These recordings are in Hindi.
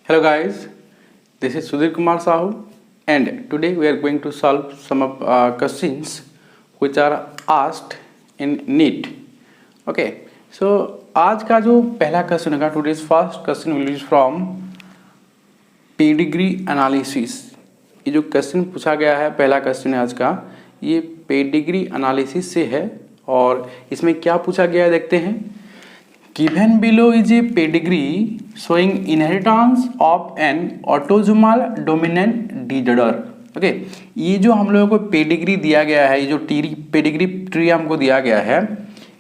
Hello guys, this is Sudhir Kumar Sahu and today we are going to solve some of questions which are asked in NEET. Okay, so आज का जो पहला क्वेश्चन होगा, today's first question will be from pedigree analysis. ये जो क्वेश्चन पूछा गया है, पहला क्वेश्चन है आज का, ये पेडिग्री एनालिसिस से है और इसमें क्या पूछा गया है देखते हैं। Given below is a pedigree showing inheritance of an autosomal dominant disorder. Okay, ये जो हम लोगों को पेडिग्री दिया गया है, ये जो पेडिग्री ट्री हमको दिया गया है,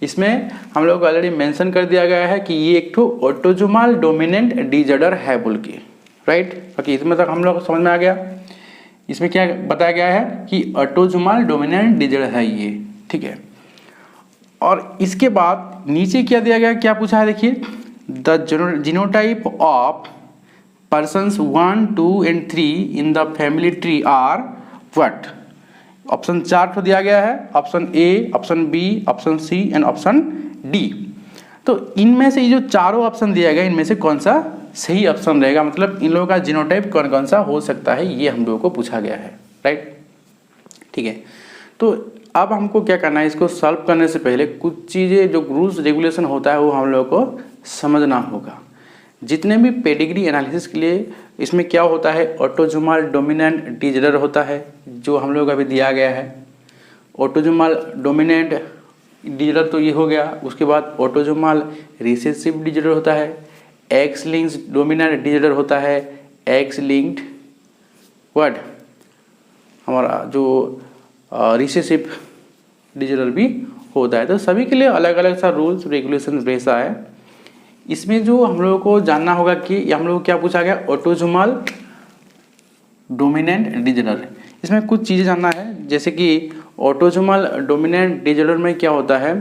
इसमें हम लोग को ऑलरेडी मेंशन कर दिया गया है कि ये एक तो ऑटोजोमल डोमिनेंट डिसऑर्डर है बोल के, राइट। ओके, इसमें तक हम लोग को समझ में आ गया। इसमें क्या बताया गया है कि ऑटोजोमल डोमिनेंट डिसऑर्डर है ये, ठीक है। और इसके बाद नीचे क्या दिया गया, क्या पूछा है देखिए, the genotype of persons 1, 2 and 3 in the family tree are what. Option 4 तो दिया गया है, option A, option B, option C and option D. तो इनमें से ये जो चारों ऑप्शन दिया गया, इनमें से कौन सा सही ऑप्शन रहेगा, मतलब इन लोगों का जीनोटाइप कौन कौन सा हो सकता है, ये हम लोगों को पूछा गया है, राइट। ठीक है, तो अब हमको क्या करना है, इसको सॉल्व करने से पहले कुछ चीज़ें जो रूल्स रेगुलेशन होता है वो हम लोगों को समझना होगा। जितने भी पेडिग्री एनालिसिस के लिए इसमें क्या होता है, ऑटोजोमल डोमिनेंट डिसऑर्डर होता है, जो हम लोग अभी दिया गया है। ऑटोजोमल डोमिनेंट डिसऑर्डर तो ये हो गया, उसके बाद ऑटोजोमल रिसेसिव डिसऑर्डर होता है, एक्स लिंक्ड डोमिनेंट डिसऑर्डर होता है, एक्स लिंक्ड व्हाट हमारा जो रिसेसिव डिसऑर्डर भी होता है। तो सभी के लिए अलग अलग सा रूल्स रेगुलेशन वैसा है। इसमें जो हम लोगों को जानना होगा कि हम लोग को क्या पूछा गया, ऑटोजोमल डोमिनेंट डिसऑर्डर। इसमें कुछ चीज़ें जानना है, जैसे कि ऑटोजोमल डोमिनेंट डिसऑर्डर में क्या होता है,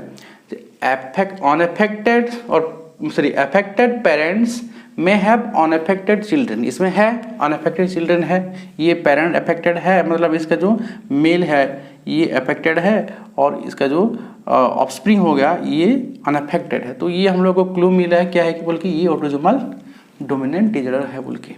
अफेक्टेड पेरेंट्स में हैव अनअफेक्टेड चिल्ड्रन। इसमें है अनअफेक्टेड चिल्ड्रन है, ये पेरेंट अफेक्टेड है, मतलब इसका जो मेल है ये अफेक्टेड है और इसका जो ऑफस्प्रिंग हो गया ये अनअफेक्टेड है। तो ये हम लोग को क्लू मिला है क्या है कि बोल के ये ऑटोजोमल डोमिनेंट डिसऑर्डर है बोल के,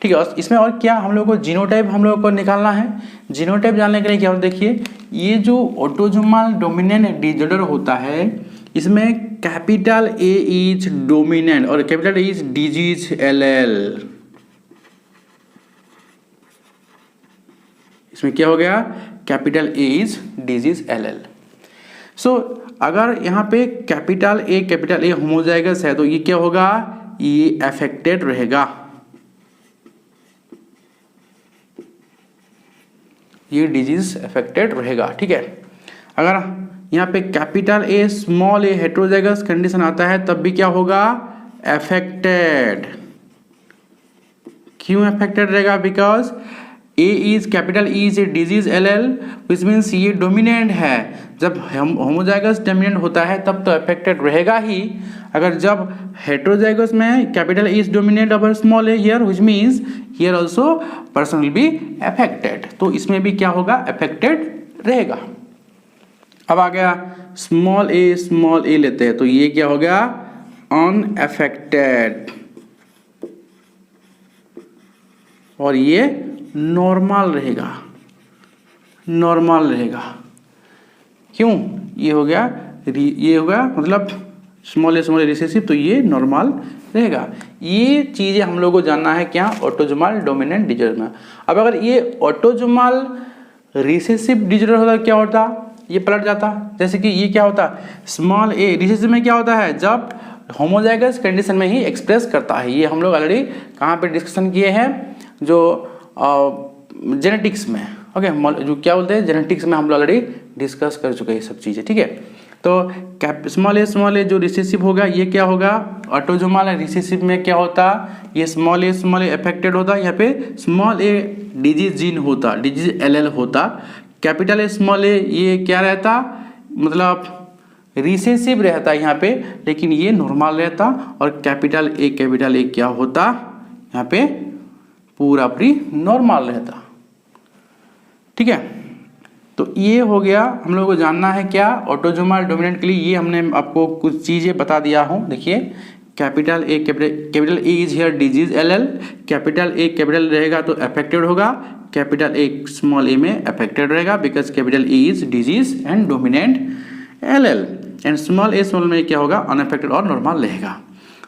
ठीक है। और इसमें और क्या हम लोग को जीनोटाइप हम लोग को निकालना है। जीनोटाइप जानने के लिए क्या होता है, देखिए ये जो ऑटोजोमल डोमिनेंट डिसऑर्डर होता है, इसमें कैपिटल ए इज डोमिनेंट और capital A is disease LL. इसमें क्या हो गया, capital A is disease LL. So अगर यहाँ पे कैपिटल ए होमोजाइगस है तो ये क्या होगा, ये अफेक्टेड रहेगा, ये डिजीज अफेक्टेड रहेगा, ठीक है। अगर यहाँ पे capital A small A heterozygous condition आता है तब भी क्या होगा, अफेक्टेड। क्यों अफेक्टेड रहेगा, because A is capital E is a disease LL which means ये डोमिनेंट है। जब होमोजाइगस डोमिनेंट होता है तब तो अफेक्टेड रहेगा ही। अगर जब हेट्रोजाइगस में capital E is dominant over small A here which means here also person will be affected. तो इसमें भी क्या होगा, अफेक्टेड रहेगा। अब आ गया स्मॉल ए लेते हैं तो ये क्या हो गया, अनअफेक्टेड, और ये नॉर्मल रहेगा, क्यों, ये हो गया मतलब स्मॉल ए रिसेसिव, तो ये नॉर्मल रहेगा। ये चीज़ें हम लोग को जानना है क्या, ऑटोजोमल डोमिनेंट डिसऑर्डर में। अब अगर ये ऑटोजोमल रिसेसिव डिसऑर्डर होता क्या होता, ये पलट जाता। जैसे कि ये क्या होता, स्मॉल ए रिसेसिव में क्या होता है, जब होमोजाइगस कंडीशन में ही एक्सप्रेस करता है। ये हम लोग ऑलरेडी कहाँ पे डिस्कशन किए हैं, जो जेनेटिक्स में, ओके, जो क्या बोलते हैं जेनेटिक्स में हम लोग ऑलरेडी डिस्कस कर चुके हैं ये सब चीज़ें, ठीक है। तो स्मॉल ए जो रिसेसिव होगा ये क्या होगा, ऑटोजोमल रिसेसिव में क्या होता, ये स्मॉल ए अफेक्टेड होता, यहाँ पे स्मॉल ए डिजीज जीन होता, डिजीज एलएल होता। कैपिटल ए स्मॉल ए ये क्या रहता, मतलब रिसेसिव रहता यहाँ पे, लेकिन ये नॉर्मल रहता। और कैपिटल ए क्या होता, यहाँ पे पूरा पूरी नॉर्मल रहता, ठीक है। तो ये हो गया, हम लोगों को जानना है क्या, ऑटोजोमल डोमिनेंट के लिए ये हमने आपको कुछ चीज़ें बता दिया हूँ। देखिए capital A is here disease LL, capital A capital रहेगा तो अफेक्टेड होगा, कैपिटल ए स्मॉल ए में अफेक्टेड रहेगा because capital A is disease and dominant LL, and small A में क्या होगा, अनअफेक्टेड और नॉर्मल रहेगा।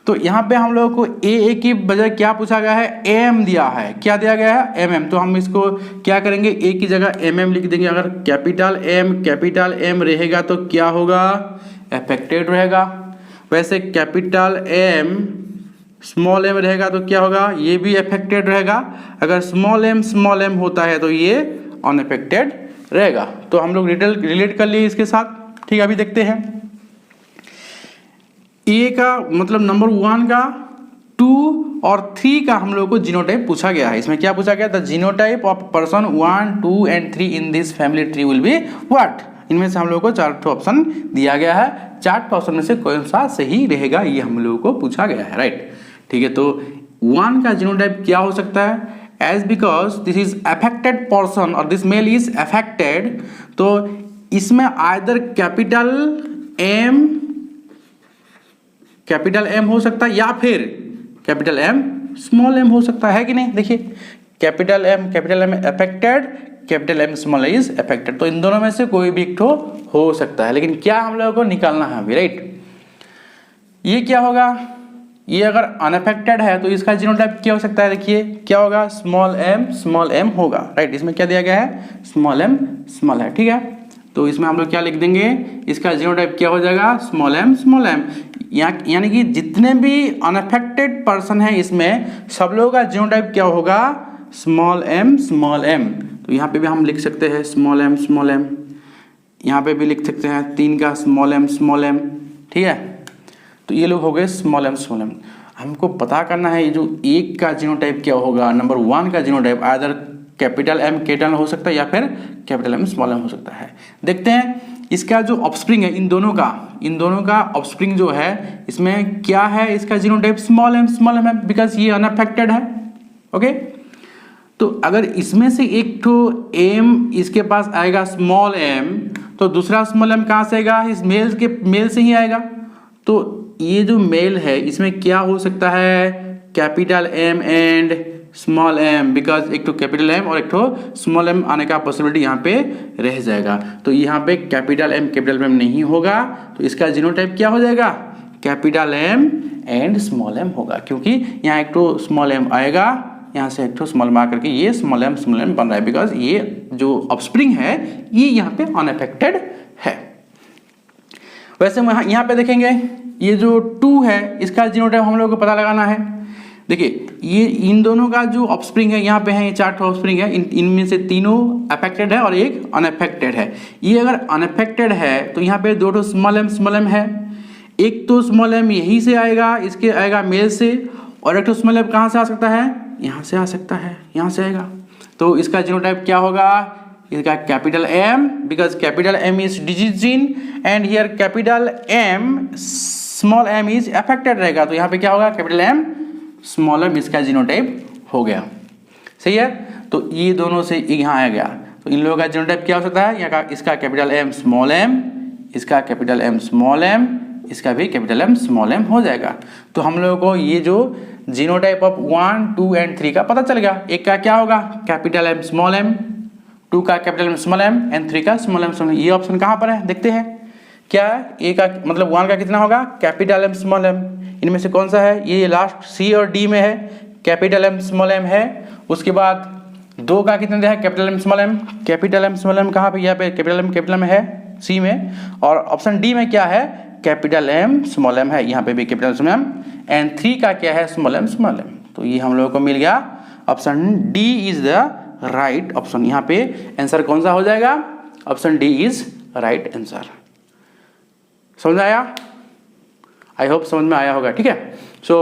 तो यहाँ पे हम लोगों को ए की बजाय क्या पूछा गया है, एम दिया है, क्या दिया गया है, MM। तो हम इसको क्या करेंगे, ए की जगह MM लिख देंगे। अगर कैपिटल M रहेगा तो क्या होगा, अफेक्टेड रहेगा। वैसे कैपिटल M स्मॉल m रहेगा तो क्या होगा, ये भी अफेक्टेड रहेगा। अगर स्मॉल m होता है तो ये अनअफेक्टेड रहेगा। तो हम लोग रिलेट कर लिए इसके साथ। ठीक है, अभी देखते हैं ए का मतलब नंबर 1 का 2 और 3 का हम लोग को जीनोटाइप पूछा गया है। इसमें क्या पूछा गया, the genotype of person 1, 2 and 3 in this family tree will be what. इनमें से हम लोग को 4 ऑप्शन दिया गया है, 4 ऑप्शन में से कौन सा सही रहेगा ये हम लोगों को पूछा गया है, राइट। ठीक है, तो 1 का जीनोटाइप क्या हो सकता है, as because this is affected person और दिस मेल इज अफेक्टेड, तो इसमें आइदर कैपिटल M हो सकता है या फिर कैपिटल M स्मॉल m हो सकता है कि नहीं। देखिए capital M affected, capital M small is affected, तो इन दोनों में से कोई भी एक ठो हो सकता है। लेकिन क्या हम लोगों को निकालना है अभी, राइट। ये क्या होगा, ये अगर अनअफेक्टेड है तो इसका जीनोटाइप क्या हो सकता है, देखिए क्या होगा, स्मॉल m होगा, राइट। इसमें क्या दिया गया है, स्मॉल है, ठीक है। तो इसमें हम लोग क्या लिख देंगे, इसका जीनोटाइप क्या हो जाएगा, स्मॉल m। यानी कि जितने भी अनअफेक्टेड पर्सन है इसमें सब लोगों का जीनोटाइप क्या होगा, स्मॉल m। तो यहाँ पे भी हम लिख सकते हैं स्मॉल m। यहाँ पे भी लिख सकते हैं 3 का स्मॉल m, ठीक है। तो ये लोग हो गए स्मॉल m। हमको पता करना है ये जो 1 का जीनोटाइप क्या होगा, नंबर 1 का genotype either capital M capital हो सकता है या फिर कैपिटल M स्मॉल m हो सकता है। देखते हैं इसका जो ऑफस्प्रिंग है, इन दोनों का ऑफस्प्रिंग जो है इसमें क्या है, इसका जीनोटाइप स्मॉल m है बिकॉज ये अनअफेक्टेड है, ओके। तो अगर इसमें से एक तो m इसके पास आएगा स्मॉल m, तो दूसरा स्मॉल m कहाँ से आएगा, इस मेल से ही आएगा। तो ये जो मेल है इसमें क्या हो सकता है, capital M and small m, because एक तो कैपिटल M और एक तो स्मॉल m आने का पॉसिबिलिटी यहाँ पे रह जाएगा। तो यहाँ पे कैपिटल M नहीं होगा, तो इसका जीनोटाइप क्या हो जाएगा, capital M and small m होगा, क्योंकि यहाँ एक तो स्मॉल m आएगा, यहाँ से एक तो स्मॉल m आकर के ये स्मॉल m बन रहा है बिकॉज ये जो ऑफस्प्रिंग है ये यहाँ पे अनअफेक्टेड है। वैसे यहाँ पे देखेंगे ये जो 2 है इसका जीनोटाइप हम लोग को पता लगाना है। देखिए ये इन दोनों का जो ऑफस्प्रिंग है यहाँ पे है, ये 4 ऑफस्प्रिंग है, इनमें से तीनों अफेक्टेड है और एक अनअफेक्टेड है। ये अगर अनअफेक्टेड है तो यहाँ पे 2 स्मॉल m है, एक तो स्मॉल m यहीं से आएगा, इसके आएगा मेल से, और एक तो स्मॉल m कहाँ से आ सकता है, यहाँ से आ सकता है, यहाँ से आएगा। तो इसका जीनोटाइप क्या होगा, इसका capital M because capital M is disease gene and here capital M small m is affected रहेगा। तो यहाँ पे क्या होगा, कैपिटल M स्मॉल m इसका जीनोटाइप हो गया, सही है। तो ये दोनों से यहाँ आ गया, तो इन लोगों का जीनोटाइप क्या हो सकता है, यहाँ का इसका कैपिटल M स्मॉल m, इसका कैपिटल M स्मॉल m, इसका भी कैपिटल M स्मॉल m हो जाएगा। तो हम लोगों को ये जो जीनोटाइप ऑफ 1, 2 एंड 3 का पता चल गया। एक का क्या होगा, कैपिटल M स्मॉल m, 2 का capital M small m and 3 का स्मॉल m। ये ऑप्शन कहाँ पर है, देखते हैं क्या है। ए का मतलब 1 का कितना होगा, कैपिटल M स्मॉल m। इनमें से कौन सा है, ये लास्ट C और D में है, कैपिटल M स्मॉल m है। उसके बाद 2 का कितना दिया है, capital M small m। Capital M small m कहाँ पे, यहाँ पे कैपिटल M है C में, और ऑप्शन D में क्या है, कैपिटल M स्मॉल m है, यहाँ पे भी कैपिटल स्मॉल m, एंड 3 का क्या है, स्मॉल m स्मॉल m। तो ये हम लोगों को मिल गया, option D is the right option. यहाँ पे आंसर कौन सा हो जाएगा, option D is right answer. समझ आया, आई होप समझ में आया होगा, ठीक है। सो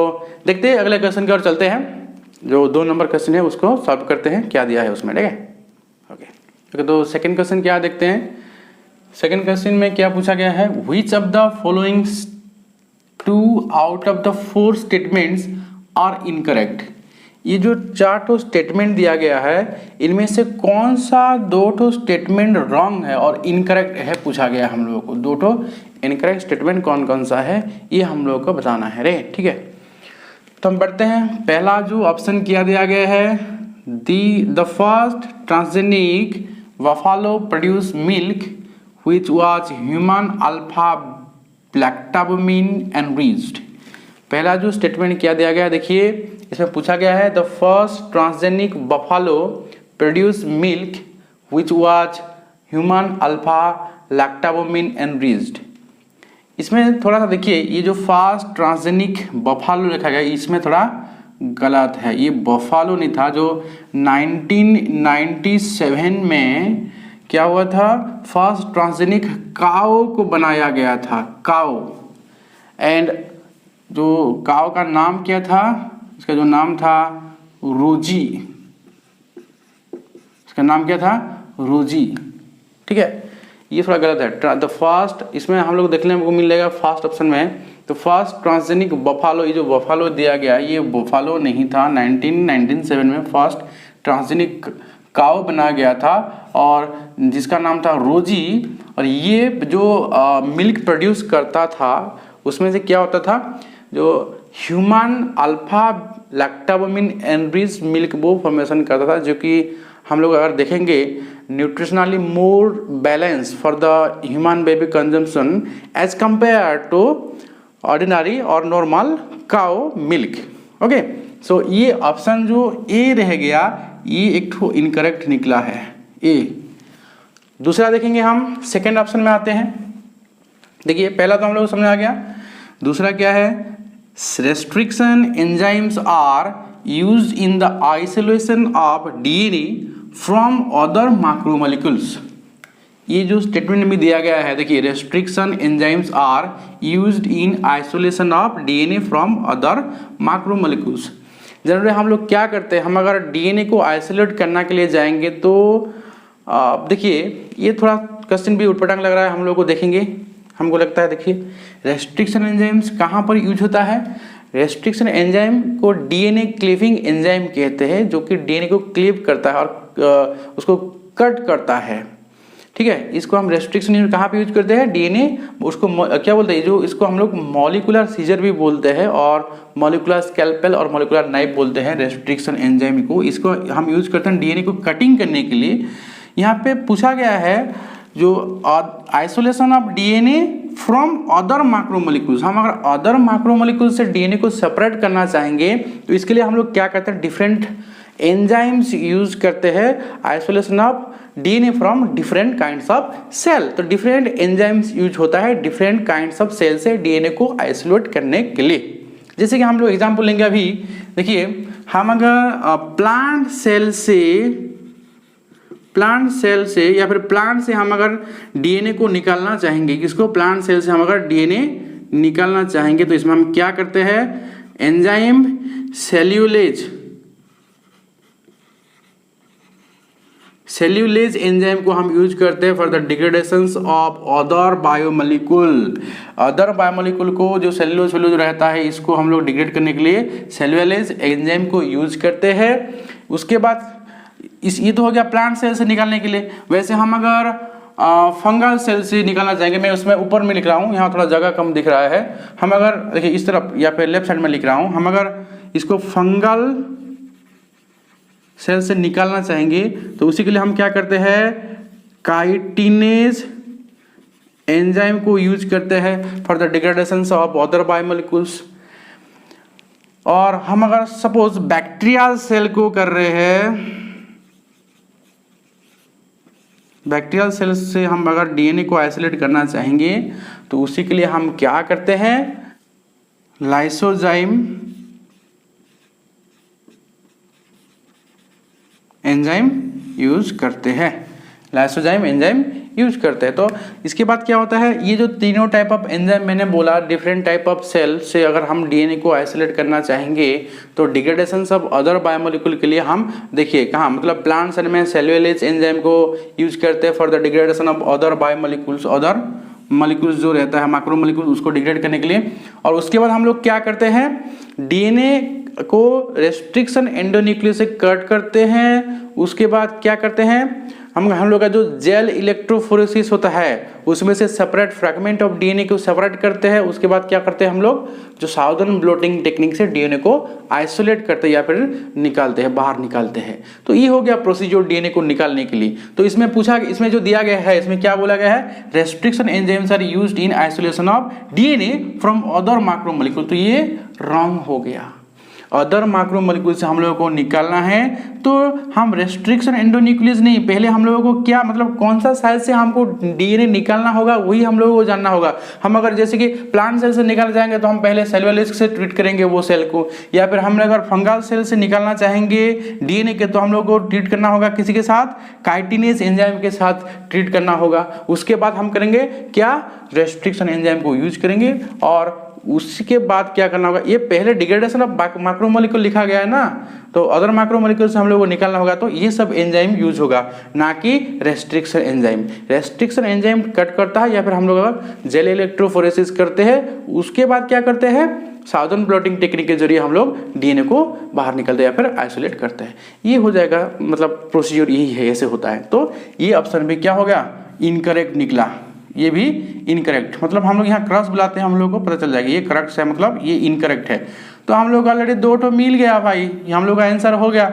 देखते हैं अगले क्वेश्चन की ओर चलते हैं, जो 2 नंबर क्वेश्चन है उसको सॉल्व करते हैं, क्या दिया है उसमें, ठीक है। ओके, तो सेकंड क्वेश्चन क्या देखते हैं। सेकंड क्वेश्चन में क्या पूछा गया है, which of the following 2 out of the 4 statements are incorrect. ये जो 4 स्टेटमेंट दिया गया है, इनमें से कौन सा 2 स्टेटमेंट रॉन्ग है और इनकरेक्ट है पूछा गया हम लोगों को। 2 इनकरेक्ट स्टेटमेंट कौन कौन सा है ये हम लोगों को बताना है रे, ठीक है। तो हम पढ़ते हैं। पहला जो ऑप्शन किया दिया गया है, the first transgenic buffalo produce milk which was human alpha lactalbumin enriched. पहला जो स्टेटमेंट किया दिया गया, देखिए इसमें पूछा गया है the first transgenic buffalo produce milk which was human alpha lactalbumin enriched. इसमें थोड़ा सा देखिए, ये जो फर्स्ट ट्रांसजेनिक बफेलो लिखा गया इसमें थोड़ा गलत है। ये बफेलो नहीं था, जो 1997 में क्या हुआ था, फर्स्ट ट्रांसजेनिक काओ को बनाया गया था, काओ। एंड जो काओ का नाम क्या था, इसका जो नाम था रोजी, इसका नाम क्या था रोजी, ठीक है। ये थोड़ा गलत है। द फर्स्ट, इसमें हम लोग देखने को मिलेगा फर्स्ट ऑप्शन में, तो फर्स्ट ट्रांसजेनिक बफेलो, ये जो बफेलो दिया गया ये बफेलो नहीं था। 1997 में फर्स्ट ट्रांसजेनिक काओ बनाया गया था और जिसका नाम था रोजी। और ये जो मिल्क प्रोड्यूस करता था उसमें से क्या होता था, जो human alpha lactalbumin enriched milk वो फॉर्मेशन करता था, जो कि हम लोग अगर देखेंगे nutritionally more balance for the human baby consumption as compare to ordinary और normal cow milk. Okay, so ये ऑप्शन जो ए रह गया ये एक ठो इनकरेक्ट निकला है, ए। दूसरा देखेंगे हम, सेकेंड ऑप्शन में आते हैं। देखिए पहला तो हम लोग समझ आ गया, दूसरा क्या है, restriction enzymes are used in the isolation of DNA from other macromolecules. ये जो स्टेटमेंट में दिया गया है, देखिए restriction enzymes are used in isolation of DNA from other macromolecules. Generally हम लोग क्या करते हैं, हम अगर डीएनए को आइसोलेट करने के लिए जाएंगे तो देखिए ये थोड़ा क्वेश्चन भी उटपटांग लग रहा है हम लोग को, देखेंगे हमको लगता है। देखिए रेस्ट्रिक्शन एंजाइम्स कहाँ पर यूज होता है, रेस्ट्रिक्शन एंजाइम को डीएनए क्लीविंग एंजाइम कहते हैं, जो कि डीएनए को क्लीव करता है और उसको कट करता है, ठीक है। इसको हम रेस्ट्रिक्शन यूनिट कहाँ पे यूज करते हैं, डीएनए, उसको क्या बोलते हैं, जो इसको हम लोग मॉलिकुलर सीजर भी बोलते हैं और मॉलिकुलर स्कैल्पेल और मॉलिकुलर नाइफ बोलते हैं रेस्ट्रिक्शन एंजाइम को। इसको हम यूज करते हैं डीएनए को कटिंग करने के लिए। यहाँ पे पूछा गया है जो isolation of DNA from other macromolecules, हम अगर अदर मैक्रोमोलेक्यूल से डीएनए को सेपरेट करना चाहेंगे तो इसके लिए हम लोग क्या करते हैं, डिफरेंट एंजाइम्स यूज करते हैं isolation of DNA from different kinds of cell. तो डिफरेंट एंजाइम्स यूज होता है डिफरेंट काइंड्स ऑफ सेल से डीएनए को आइसोलेट करने के लिए। जैसे कि हम लोग एग्जांपल लेंगे अभी, देखिए हम अगर प्लांट सेल से या फिर प्लांट से हम अगर डीएनए को निकालना चाहेंगे, किसको, प्लांट सेल से हम अगर डीएनए निकालना चाहेंगे तो इसमें हम क्या करते हैं, एंजाइम सेल्यूलेज एंजाइम को हम यूज करते हैं for the डिग्रेडेशंस of other biomolecule. Other biomolecule को जो सेल्यूलोज रहता है इसको हम लोग डिग्रेड करने के लिए सेल्यूलेज एंजाइम को यूज करते हैं। उसके बाद ये तो हो गया प्लांट सेल से निकालने के लिए। वैसे हम अगर फंगल सेल से निकालना चाहेंगे, मैं उसमें ऊपर में लिख रहा हूँ, यहाँ थोड़ा जगह कम दिख रहा है, हम अगर देखिए इस तरफ या फिर लेफ्ट साइड में लिख रहा हूँ, हम अगर इसको फंगल सेल से निकालना चाहेंगे तो उसी के लिए हम क्या करते हैं, काइटिनेज एंजाइम को यूज करते हैं for the degradation of other biomolecules. और हम अगर सपोज बैक्टीरियल सेल को कर रहे हैं, बैक्टीरियल सेल से हम अगर डीएनए को आइसोलेट करना चाहेंगे तो उसी के लिए हम क्या करते हैं, लाइसोजाइम एंजाइम यूज करते हैं, लाइसोजाइम एंजाइम यूज करते हैं। तो इसके बाद क्या होता है, ये जो तीनों टाइप ऑफ एंजाइम मैंने बोला, डिफरेंट टाइप ऑफ सेल से अगर हम डीएनए को आइसोलेट करना चाहेंगे तो डिग्रेडेशन ऑफ अदर बायोमोलिक्यूल के लिए हम देखिए कहाँ, मतलब प्लांट सेल में सेल्यूलेज एंजाइम को यूज करते हैं for the degradation of other biomolecules, other molecules जो रहता है मैक्रोमोलिक्यूल उसको डिग्रेड करने के लिए। और उसके बाद हम लोग क्या करते हैं, डीएनए को रेस्ट्रिक्शन एंडोन्यूक्लियस से कट करते हैं। उसके बाद क्या करते हैं, हम लोग का जो जेल इलेक्ट्रोफोरेसिस होता है उसमें से सेपरेट फ्रैगमेंट ऑफ डीएनए को सेपरेट करते हैं। उसके बाद क्या करते हैं हम लोग, जो साउदर्न ब्लोटिंग टेक्निक से डीएनए को आइसोलेट करते हैं या फिर निकालते हैं, बाहर निकालते हैं। तो ये हो गया प्रोसीजर डीएनए को निकालने के लिए। तो इसमें जो दिया गया है, इसमें क्या बोला गया है, restriction enzymes are used in isolation of DNA from other macromolecule. तो ये रॉन्ग हो गया। अदर मैक्रोमोलिक्यूल से हम लोगों को निकालना है तो हम रेस्ट्रिक्शन एंडोन्यूक्लियस नहीं, पहले हम लोगों को क्या मतलब कौन सा साइज से हमको डीएनए निकालना होगा वही हम लोगों को जानना होगा। हम अगर जैसे कि प्लांट सेल से निकाल जाएंगे तो हम पहले सेलुलोसिक से ट्रीट करेंगे वो सेल को, या फिर हम अगर फंगल सेल से निकालना चाहेंगे डीएनए के तो हम लोग को ट्रीट करना होगा किसी के साथ, काइटिनेज एंजाइम के साथ ट्रीट करना होगा। उसके बाद हम करेंगे क्या, रेस्ट्रिक्शन एंजाइम को यूज करेंगे। और उसके बाद क्या करना होगा, ये पहले डिग्रेडेशन ऑफ मैक्रोमोलिक्यूल लिखा गया है ना, तो अदर मैक्रोमोलिक्यूल से हम लोग को निकालना होगा तो ये सब एंजाइम यूज होगा, ना कि restriction enzyme. Restriction enzyme cut करता है या फिर हम लोग जेल इलेक्ट्रोफोरेसिस करते हैं। उसके बाद क्या करते हैं, साउदर्न ब्लोटिंग टेक्निक के जरिए हम लोग डीएनए को बाहर निकालते हैं या फिर आइसोलेट करते हैं। ये हो जाएगा, मतलब प्रोसीजर यही है, ऐसे होता है। तो ये ऑप्शन भी क्या हो गया, इनकरेक्ट निकला। ये भी इनकरेक्ट, मतलब हम लोग यहाँ क्रॉस बुलाते हैं, हम लोग को पता चल जाएगा ये करेक्ट है, मतलब ये इनकरेक्ट है। तो हम लोग ऑलरेडी 2 तो मिल गया भाई, हम लोग का आंसर हो गया।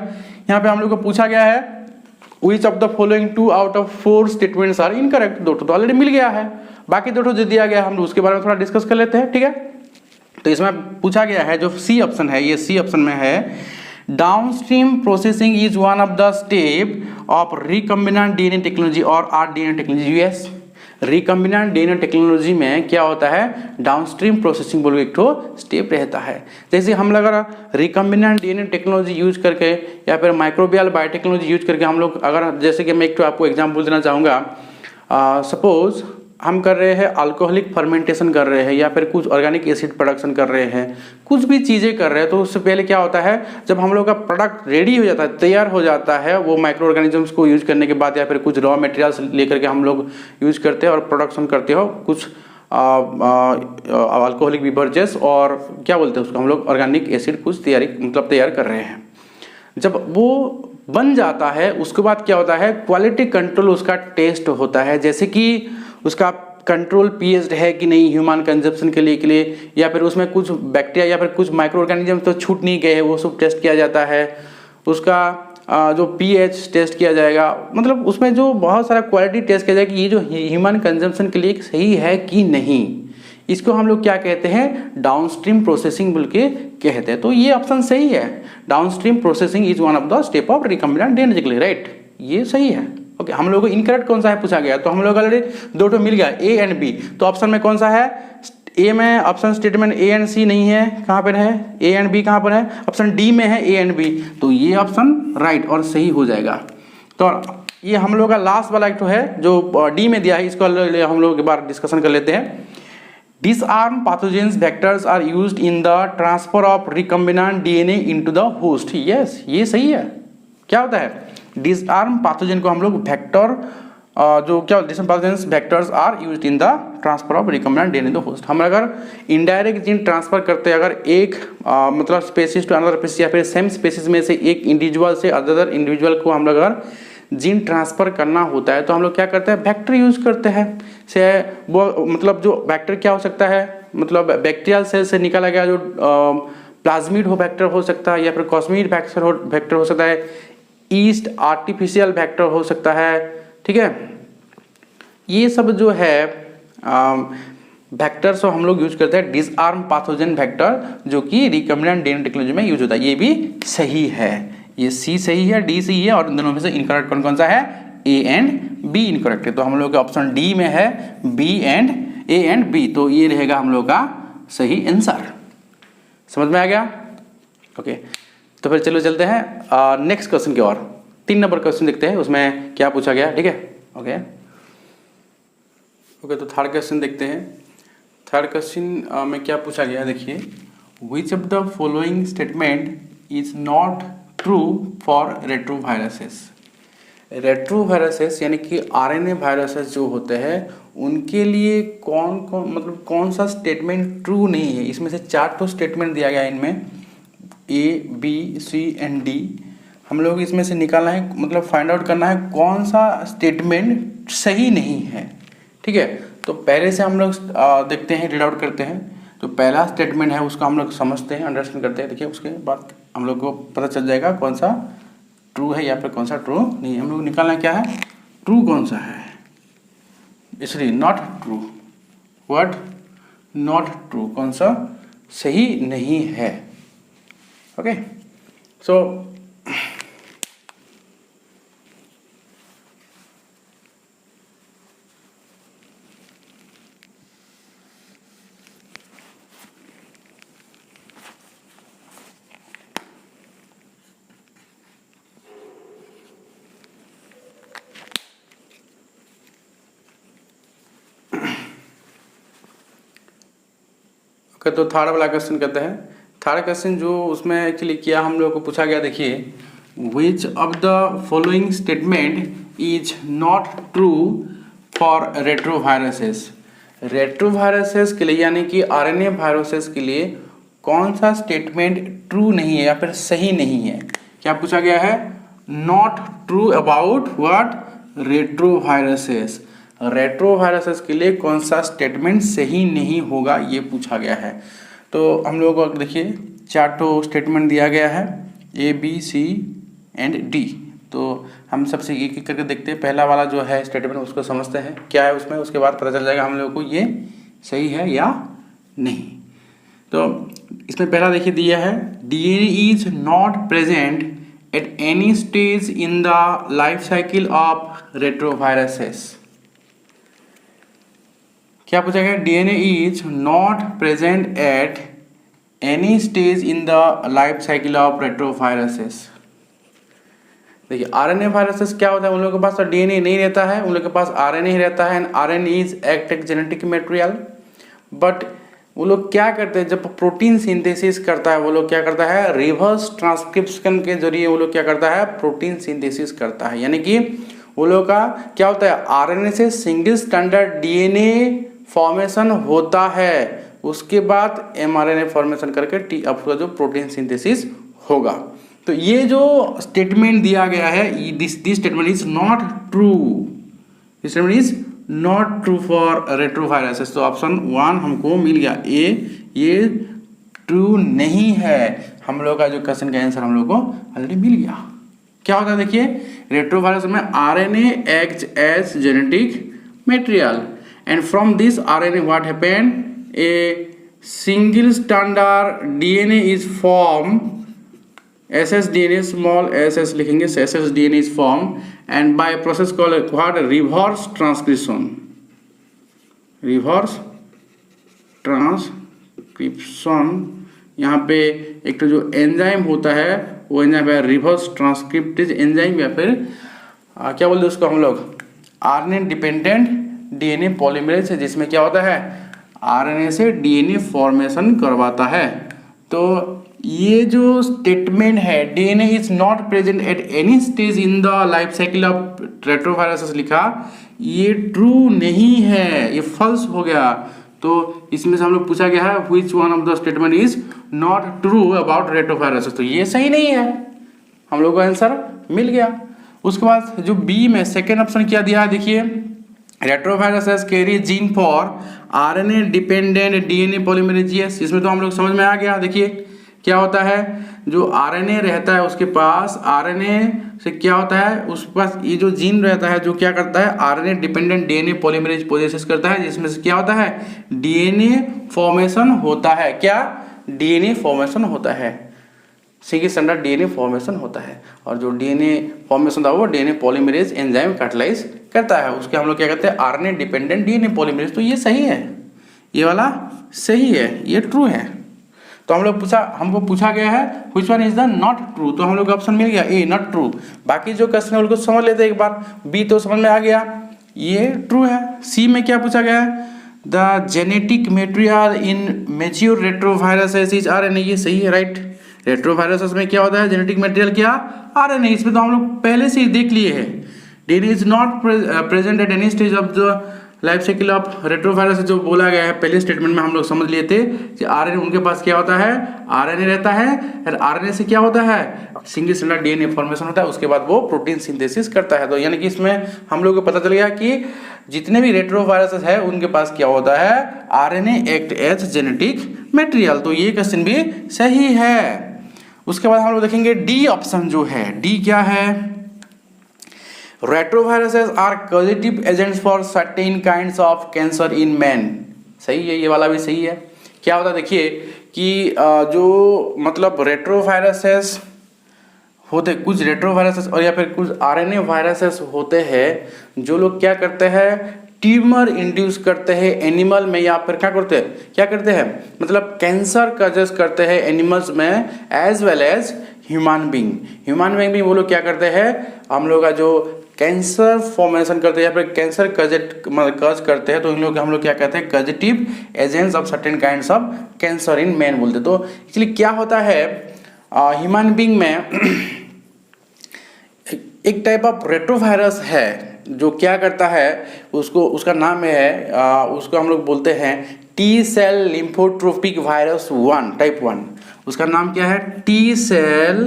यहाँ पे हम लोग को पूछा गया है which of the following 2 out of 4 statements are incorrect. 2 तो ऑलरेडी मिल गया है, बाकी 2 जो दिया गया हम लोग उसके बारे में थोड़ा डिस्कस कर लेते हैं, ठीक है। तो इसमें पूछा गया है जो सी ऑप्शन है, ये सी ऑप्शन में है, downstream processing is one of the step of recombinant DNA technology और आरडीएनए टेक्नोलॉजी। यूएस रिकम्बिनेंट डीएनए टेक्नोलॉजी में क्या होता है, डाउनस्ट्रीम प्रोसेसिंग बोल के एक तो स्टेप रहता है। जैसे हम लोग अगर रिकम्बिनेंट डीएनए टेक्नोलॉजी यूज करके या फिर माइक्रोबियल बायोटेक्नोलॉजी यूज करके हम लोग अगर, जैसे कि मैं एक तो आपको एग्जांपल देना चाहूँगा, सपोज हम कर रहे हैं अल्कोहलिक फर्मेंटेशन कर रहे हैं या फिर कुछ ऑर्गेनिक एसिड प्रोडक्शन कर रहे हैं, कुछ भी चीज़ें कर रहे हैं, तो उससे पहले क्या होता है, जब हम लोग का प्रोडक्ट रेडी हो जाता है, तैयार हो जाता है, वो माइक्रो ऑर्गेनिजम्स को यूज करने के बाद या फिर कुछ रॉ मटेरियल्स लेकर के हम लोग यूज करते हैं और प्रोडक्शन करते हो कुछ अल्कोहलिक बिवरेजेस और क्या बोलते हैं उसको हम लोग ऑर्गेनिक एसिड कुछ तैयार कर रहे हैं। जब वो बन जाता है उसके बाद क्या होता है, क्वालिटी कंट्रोल उसका टेस्ट होता है, जैसे कि उसका कंट्रोल पीएच है कि नहीं ह्यूमन कंजप्शन के लिए या फिर उसमें कुछ बैक्टीरिया या फिर कुछ माइक्रो ऑर्गेनिज्म तो छूट नहीं गए, वो सब टेस्ट किया जाता है। उसका जो पीएच टेस्ट किया जाएगा, मतलब उसमें जो बहुत सारा क्वालिटी टेस्ट किया जाएगा कि ये जो ह्यूमन कंजप्शन के लिए सही है कि नहीं। इसको हम लोग क्या कहते हैं, डाउनस्ट्रीम प्रोसेसिंग बोल के कहते हैं। तो ये ऑप्शन सही है, downstream processing is one of the step of recombinant DNA, right, ये सही है। ओके, हम लोगों को इनकरेक्ट कौन सा है पूछा गया, तो हम लोग ऑलरेडी 2 तो मिल गया, ए एंड बी। तो ऑप्शन में कौन सा है, ए में ऑप्शन स्टेटमेंट ए एंड सी नहीं है, कहाँ पर है, ए एंड बी कहाँ पर है, ऑप्शन डी में है ए एंड बी। तो ये ऑप्शन राइट और सही हो जाएगा। तो ये हम लोग का लास्ट वाला एक तो है जो डी में दिया है, इसको हम लोग एक बार डिस्कशन कर लेते हैं। Disarm pathogens vectors are used in the transfer of recombinant DNA into the host. Yes, ये सही है। क्या होता है, डिसआर्म पैथोजन को हम लोग वेक्टर जो क्या disarm pathogens vectors are used in the transfer of recombinant DNA the host. हम अगर इनडायरेक्ट जीन ट्रांसफर करते हैं, अगर एक मतलब स्पेसीज टू अनदर स्पेसीज या फिर सेम स्पेसीज में से एक इंडिविजुअल से अदर इंडिविजुअल को हम लोग अगर जीन ट्रांसफर करना होता है तो हम लोग क्या करते हैं, वेक्टर यूज करते हैं। से वो मतलब जो वेक्टर क्या हो सकता है, मतलब बैक्टीरियल सेल से निकाला गया जो प्लाज्मिड हो वेक्टर हो सकता है या फिर कॉस्मिड वेक्टर हो सकता है, ईस्ट आर्टिफिशियल वेक्टर हो सकता है, ठीक है। ये सब जो है वेक्टर्स तो हम लोग यूज करते हैं डिसआर्म पैथोजन वेक्टर, जो कि रिकम्बिनेंट डीएनए टेक्नोलॉजी में यूज होता है। ये भी सही है, ये सी सही है, डी सही है, और इन दोनों में से इनकरेक्ट कौन कौन सा है, ए एंड बी इनकरेक्ट है। तो हम लोग का ऑप्शन डी में है B and A and B, तो ये रहेगा हम लोग का सही आंसर। समझ में आ गया? ओके, तो फिर चलो चलते हैं नेक्स्ट क्वेश्चन की ओर। 3 नंबर क्वेश्चन देखते हैं उसमें क्या पूछा गया, ठीक है। ओके ओके, तो थर्ड क्वेश्चन देखते हैं। थर्ड क्वेश्चन में क्या पूछा गया, देखिए, विच of the following statement is not true for retroviruses. Retroviruses यानी कि आरएनए वायरसेस जो होते हैं उनके लिए कौन सा स्टेटमेंट ट्रू नहीं है। इसमें से 4 तो स्टेटमेंट दिया गया है इनमें, A, B, C and D, हम लोग इसमें से निकालना है, मतलब फाइंड आउट करना है कौन सा स्टेटमेंट सही नहीं है। ठीक है, तो पहले से हम लोग देखते हैं, रीड आउट करते हैं। तो पहला स्टेटमेंट है उसका हम लोग समझते हैं, अंडरस्टैंड करते हैं। देखिए उसके बाद हम लोग को पता चल जाएगा कौन सा ट्रू है या फिर कौन सा ट्रू नहीं है। हम लोग निकालना क्या है, ट्रू कौन सा है, इसलिए not true, what, not true, कौन सा सही नहीं है। ओके, सो तो थर्ड वाला क्वेश्चन कहते हैं, थर्ड क्वेश्चन जो उसमें एक्चुअली क्या हम लोग को पूछा गया, देखिए, विच of the following statement is not true for retroviruses. Retroviruses के लिए यानी कि आरएनए वायरसेस के लिए कौन सा स्टेटमेंट ट्रू नहीं है या फिर सही नहीं है। क्या पूछा गया है, not true about what, retroviruses. Retroviruses के लिए कौन सा स्टेटमेंट सही नहीं होगा ये पूछा गया है। तो हम लोग को देखिए चारों स्टेटमेंट दिया गया है, A, B, C and D। तो हम सबसे एक एक करके देखते हैं। पहला वाला जो है स्टेटमेंट उसको समझते हैं क्या है उसमें, उसके बाद पता चल जाएगा हम लोग को ये सही है या नहीं। तो इसमें पहला देखिए दिया है, DNA is not present at any stage in the life cycle of retroviruses. क्या पूछा गया, DNA is not present at any stage in the life cycle of retroviruses. देखिए आरएनए वायरसेस क्या होता है, उन लोगों के पास तो DNA नहीं रहता है, उन लोगों के पास RNA ही रहता है। And RNA is act genetic material, but वो लोग क्या करते हैं, जब प्रोटीन सिंथेसिस करता है वो लोग क्या करता है, रिवर्स ट्रांसक्रिप्शन के जरिए वो लोग क्या करता है, प्रोटीन सिंथेसिस करता है। यानी कि वो लोग का क्या होता है, आरएनए से सिंगल स्टैंडर्ड DNA फॉर्मेशन होता है, उसके बाद mRNA फॉर्मेशन करके आपका जो प्रोटीन सिंथेसिस होगा। तो ये जो स्टेटमेंट दिया गया है, this statement is not true, this statement is not true for retroviruses. तो ऑप्शन 1 हमको मिल गया, ए, ये ट्रू नहीं है। हम लोग का जो क्वेश्चन का आंसर हम लोग को ऑलरेडी मिल गया। क्या होता है देखिए, रेट्रोवायरस में RNA acts as genetic material and from this RNA what happened, a single standard DNA is formed, ssDNA, small ss लिखेंगे, ssDNA is formed and by a process called what, reverse transcription, reverse transcription। यहाँ पे एक तो जो एंजाइम होता है वो एंजाइम है रिवर्स ट्रांसक्रिप्टेज एंजाइम, या फिर क्या बोलते हैं उसको हम लोग, RNA डिपेंडेंट DNA पॉलीमरेज है, जिसमें क्या होता है, RNA से DNA फॉर्मेशन करवाता है। तो ये जो स्टेटमेंट है, DNA is not present at any stage in the life cycle of retroviruses लिखा, ये ट्रू नहीं है, ये फॉल्स हो गया। तो इसमें से हम लोग पूछा गया है which one of the statement is not true about retroviruses, तो ये सही नहीं है, हम लोग को आंसर मिल गया। उसके बाद जो बी में सेकेंड ऑप्शन क्या दिया है, देखिए, retroviruses carry gene for RNA dependent DNA polymerase. इसमें तो हम लोग समझ में आ गया। देखिए क्या होता है, जो RNA रहता है उसके पास, RNA से क्या होता है, उसके पास ये जो जीन रहता है जो क्या करता है, RNA dependent DNA polymerase possesses करता है, जिसमें से क्या होता है, DNA फॉर्मेशन होता है। क्या, DNA फॉर्मेशन होता है, सिंगल स्टैंडर्ड DNA फॉर्मेशन होता है। और जो DNA फॉर्मेशन होता है वो DNA पॉलीमरेज एंजाइम कैटालाइज करता है, उसके हम लोग क्या कहते हैं, RNA डिपेंडेंट DNA पॉलीमरेज। तो ये सही है, ये वाला सही है, ये ट्रू है। तो हम लोग हमको पूछा गया है which one is the not true, तो हम लोग ऑप्शन मिल गया ए, नॉट ट्रू। बाकी जो क्वेश्चन है उनको समझ लेते हैं एक बार। बी तो समझ में आ गया, ये ट्रू है। सी में क्या पूछा गया है, the genetic material in mature retroviruses is RNA, ये सही है, राइट। रेट्रोवायरसेस में क्या होता है, जेनेटिक मटेरियल क्या, RNA। इसमें तो हम लोग पहले से ही देख लिए हैं। DNA is not present at any stage of the life cycle of retrovirus जो बोला गया है पहले स्टेटमेंट में हम लोग समझ लिए थे कि आरएनए उनके पास क्या होता है, आरएनए रहता है और आरएनए से क्या होता है, सिंगल स्ट्रैंडेड डीएनए फॉर्मेशन होता है, उसके बाद वो प्रोटीन सिंथेसिस करता है। तो यानी कि इसमें हम लोग को पता चल गया कि जितने भी रेट्रोवायरसेस है उनके पास क्या होता है, RNA act as genetic material. तो ये क्वेश्चन भी सही है। उसके बाद हम लोग देखेंगे डी ऑप्शन जो है, डी क्या है, retroviruses are causative agents for certain kinds of cancer in man. सही है, ये वाला भी सही है। क्या होता है देखिए कि जो मतलब रेट्रोवायरसेस होते, कुछ रेट्रोवायरसेस और या फिर कुछ आरएनए वायरसेस होते हैं जो लोग क्या करते हैं, ट्यूमर इंड्यूस करते हैं एनिमल में, या फिर क्या करते हैं मतलब कैंसर कजेस करते हैं एनिमल्स में as well as human being भी वो लोग क्या करते हैं, हम लोग का जो कैंसर फॉर्मेशन करते हैं या फिर कैंसर कज करते हैं, तो इन लोग हम लोग क्या कहते हैं, causative agents of certain kinds of cancer in man बोलते। तो एक्चुअली क्या होता है ह्यूमन बीइंग में एक टाइप ऑफ रेट्रोवायरस है जो क्या करता है, उसका नाम है उसको हम लोग बोलते हैं T cell lymphotropic virus 1 type 1। उसका नाम क्या है, T cell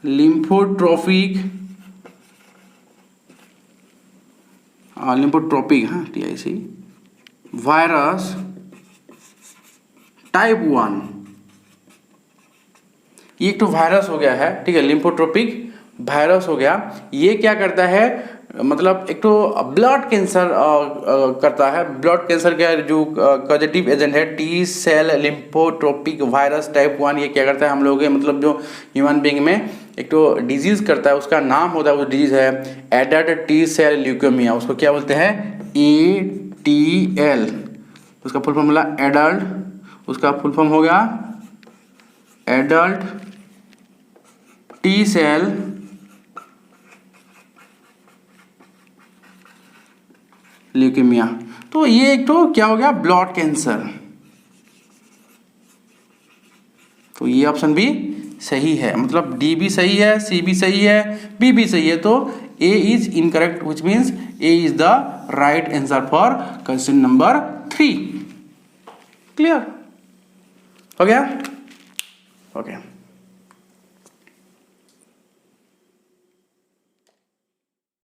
lymphotropic TIC virus type 1। ये एक तो वायरस हो गया है, ठीक है, लिम्फोट्रोपिक वायरस हो गया। ये क्या करता है मतलब एक तो ब्लड कैंसर करता है। ब्लड कैंसर का जो कॉजेटिव एजेंट है T cell lymphotropic virus type 1, ये क्या करता है हम लोग के मतलब जो ह्यूमन बीइंग में एक तो डिजीज करता है, उसका नाम होता है, वो डिजीज है एडल्ट टी सेल ल्यूकेमिया। उसको क्या बोलते हैं, ATL। उसका फुल फॉर्म बोला एडल्ट, उसका फुल फॉर्म हो गया एडल्ट टी सेल ल्यूकेमिया। तो ये एक तो क्या हो गया, ब्लड कैंसर। तो ये ऑप्शन भी सही है, मतलब डी भी सही है, सी भी सही है, बी भी सही है। तो A is incorrect which means A is the right answer for question number 3। Clear हो गया? ओके